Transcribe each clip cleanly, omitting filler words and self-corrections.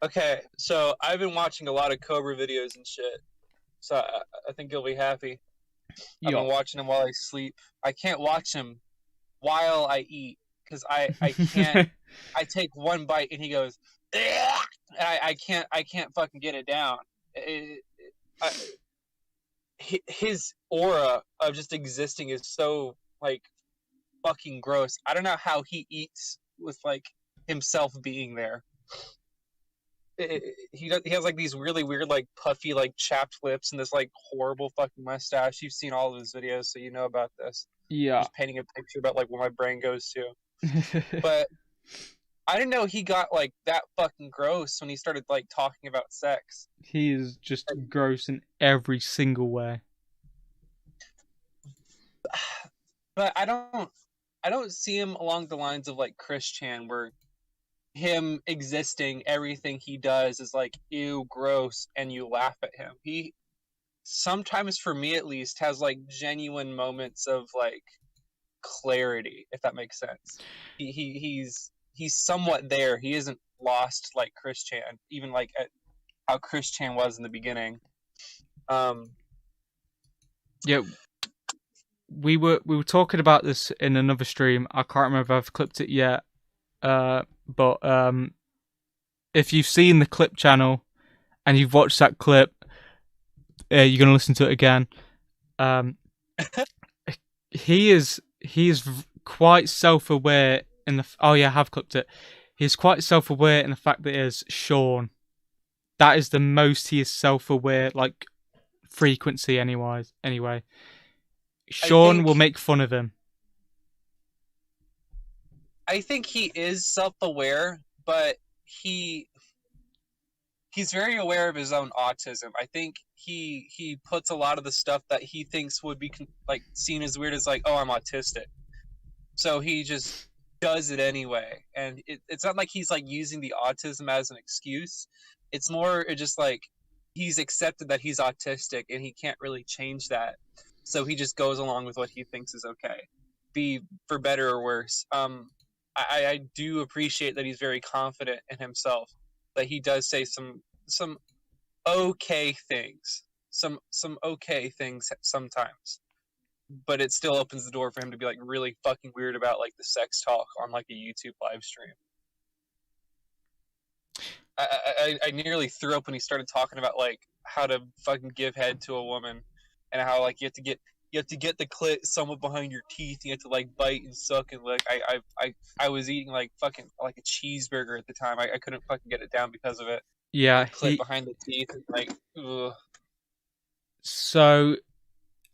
Okay, so I've been watching a lot of Cobra videos and shit. So I think you'll be happy. I've been Yo. watching him while I sleep. I can't watch him while I eat because I can't. I take one bite and he goes, "Ugh," and I can't fucking get it down. I, his aura of just existing is so like fucking gross. I don't know how he eats with like himself being there. He has like these really weird like puffy like chapped lips and this like horrible fucking mustache. You've seen all of his videos, so you know about this. I'm Yeah. just painting a picture about like what my brain goes to. But I didn't know he got like that fucking gross when he started like talking about sex. He is just gross in every single way. But I don't see him along the lines of like Chris Chan where him existing, everything he does is like ew, gross, and you laugh at him. He sometimes, for me at least, has like genuine moments of like clarity, if that makes sense. He's somewhat there. He isn't lost like Chris Chan, even like at how Chris Chan was in the beginning. Um, Yeah, we were talking about this in another stream. I can't remember if I've clipped it yet. But if you've seen the clip channel and you've watched that clip, you're gonna listen to it again. Um, he is quite self-aware in the. Oh yeah, I have clipped it. He's quite self-aware in the fact that he is Sean. That is the most he is self-aware, like frequency, anyways. Anyway, I Sean will think make fun of him. I think he is self-aware, but he's very aware of his own autism. I think he puts a lot of the stuff that he thinks would be like seen as weird as like, oh, I'm autistic. So he just does it anyway, and it's not like he's like using the autism as an excuse. It's more just like he's accepted that he's autistic and he can't really change that. So he just goes along with what he thinks is okay, be for better or worse. I do appreciate that he's very confident in himself, that he does say some okay things, some okay things sometimes, but it still opens the door for him to be like really fucking weird about like the sex talk on like a YouTube live stream. I nearly threw up when he started talking about like how to fucking give head to a woman and how like you have to get the clit somewhat behind your teeth. You have to like bite and suck and lick. I was eating like fucking like a cheeseburger at the time. I couldn't fucking get it down because of it. Yeah, The clit he. behind the teeth and like ugh. So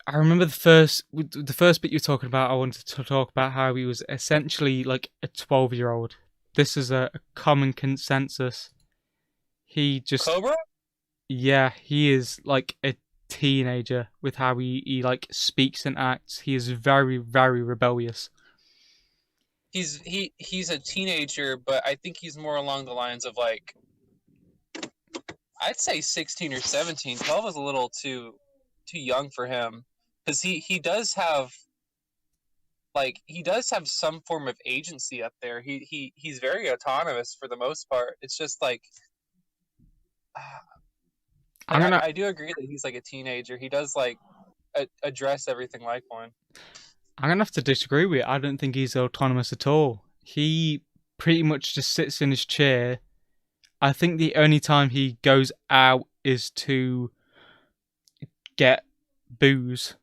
I remember the first bit you were talking about. I wanted to talk about how he was essentially like a 12-year-old. This is a common consensus. He just, Cobra. yeah, he is like a teenager with how he like speaks and acts. He is very, very rebellious. He's a teenager, but I think he's more along the lines of like I'd say 16 or 17. 12 is a little too young for him because he does have some form of agency up there. He's very autonomous for the most part. It's just like I'm I, gonna I do agree that he's like a teenager. He does like address everything like one. I'm gonna have to disagree with you. I don't think he's autonomous at all. He pretty much just sits in his chair. I think the only time he goes out is to get booze.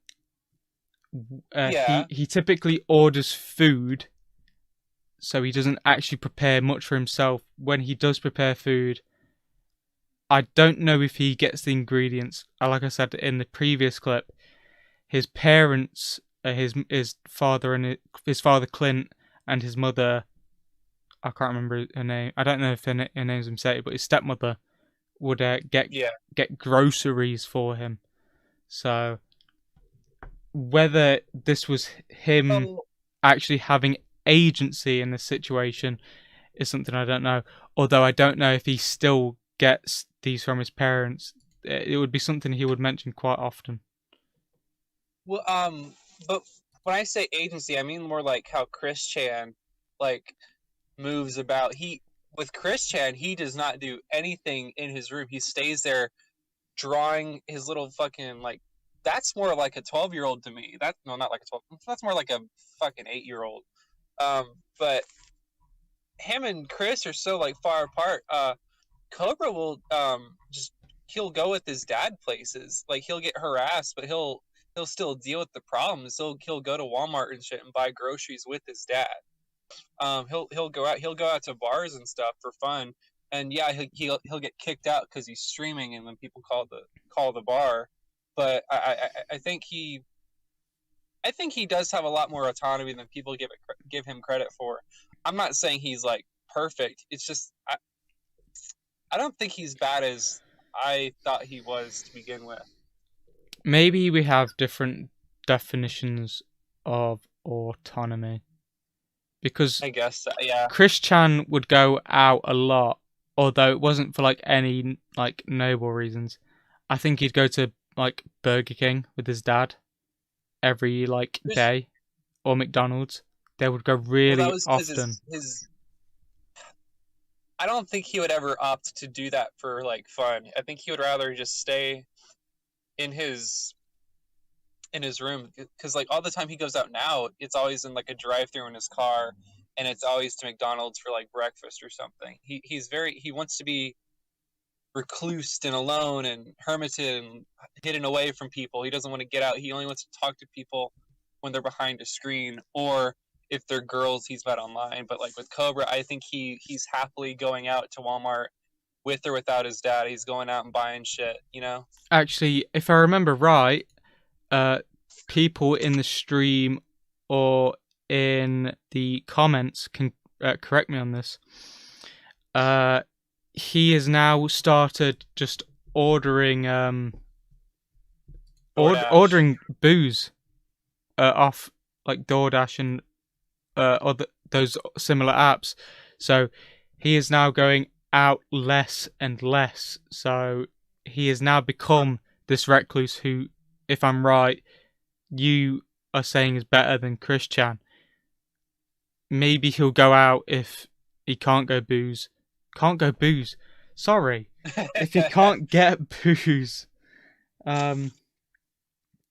He Yeah, he typically orders food, so he doesn't actually prepare much for himself. When he does prepare food, I don't know if he gets the ingredients. Like I said in the previous clip, his parents, his father and his father Clint and his mother, I can't remember her name. I don't know if her name's Mercedes, but his stepmother would yeah. get groceries for him. So whether this was him So actually having agency in this situation is something I don't know. Although I don't know if he still gets these from his parents. It would be something he would mention quite often. well, but when I say agency, I mean more like how Chris Chan like moves about. with Chris Chan, he does not do anything in his room. He stays there drawing his little fucking like. That's more like a 12-year-old to me. That no, not like a 12. That's more like a fucking 8-year-old. But him and Chris are so like far apart. Cobra will just he'll go with his dad places. Like he'll get harassed, but he'll still deal with the problems. He'll go to Walmart and shit and buy groceries with his dad. He'll go out to bars and stuff for fun. And yeah, he'll get kicked out because he's streaming, and then people call the bar. But I think he does have a lot more autonomy than people give him credit for. I'm not saying he's like perfect. It's just I don't think he's bad as I thought he was to begin with. Maybe we have different definitions of autonomy. Because I guess, yeah. Chris Chan would go out a lot, although it wasn't for like any like noble reasons. I think he'd go to like Burger King with his dad every like day, or McDonald's. They would go really often. I don't think he would ever opt to do that for like fun. I think he would rather just stay in his room, because like all the time he goes out now, it's always in like a drive-thru in his car, and it's always to McDonald's for like breakfast or something. He wants to be reclused and alone and hermited and hidden away from people. He doesn't want to get out. He only wants to talk to people when they're behind a screen, or if they're girls he's met online. But like with Cobra, I think he's happily going out to Walmart with or without his dad. He's going out and buying shit, you know? Actually, if I remember right, people in the stream or in the comments can correct me on this. He has now started just ordering ordering booze off like DoorDash and other those similar apps. So he is now going out less and less. So he has now become this recluse who, if I'm right, you are saying is better than Chris Chan. Maybe he'll go out if he can't go booze. Sorry. If he can't get booze.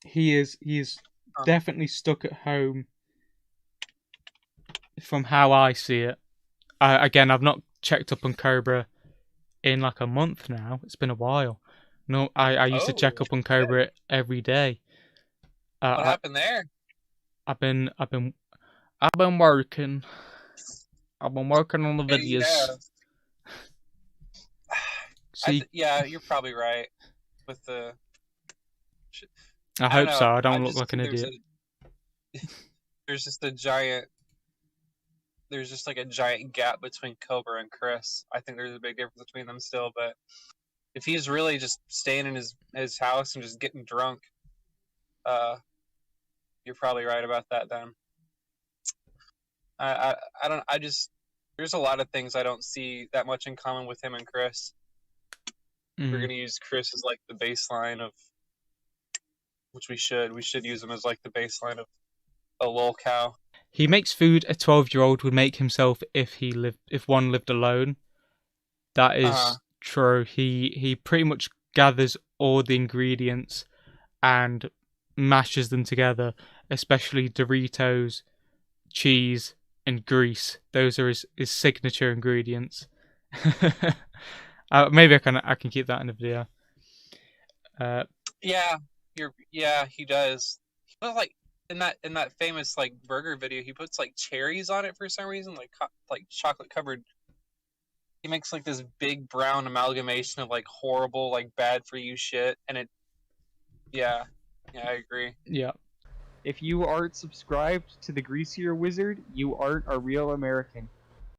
He is definitely stuck at home from how I see it. Again, I've not checked up on Cobra in like a month now. It's been a while. No, I used to check up on Cobra every day. What happened there? I've been working. I've been working on the videos. Yeah. See, yeah, you're probably right with the. I hope so. I don't look like an idiot. There's just a giant. There's just like a giant gap between Cobra and Chris. I think there's a big difference between them still, but if he's really just staying in his house and just getting drunk, you're probably right about that, then. There's a lot of things I don't see that much in common with him and Chris. We're gonna use Chris as like the baseline of, which we should use him as like the baseline of a lol cow. He makes food a 12-year-old would make himself if one lived alone. That is true. He pretty much gathers all the ingredients and mashes them together, especially Doritos, cheese, and grease. Those are his signature ingredients. Maybe I can keep that in the video. Yeah, he does. He puts like in that famous like burger video, he puts like cherries on it for some reason, like chocolate covered. He makes like this big brown amalgamation of like horrible, like bad for you shit, and it. Yeah, I agree. Yeah. If you aren't subscribed to the Greasier Wizard, you aren't a real American.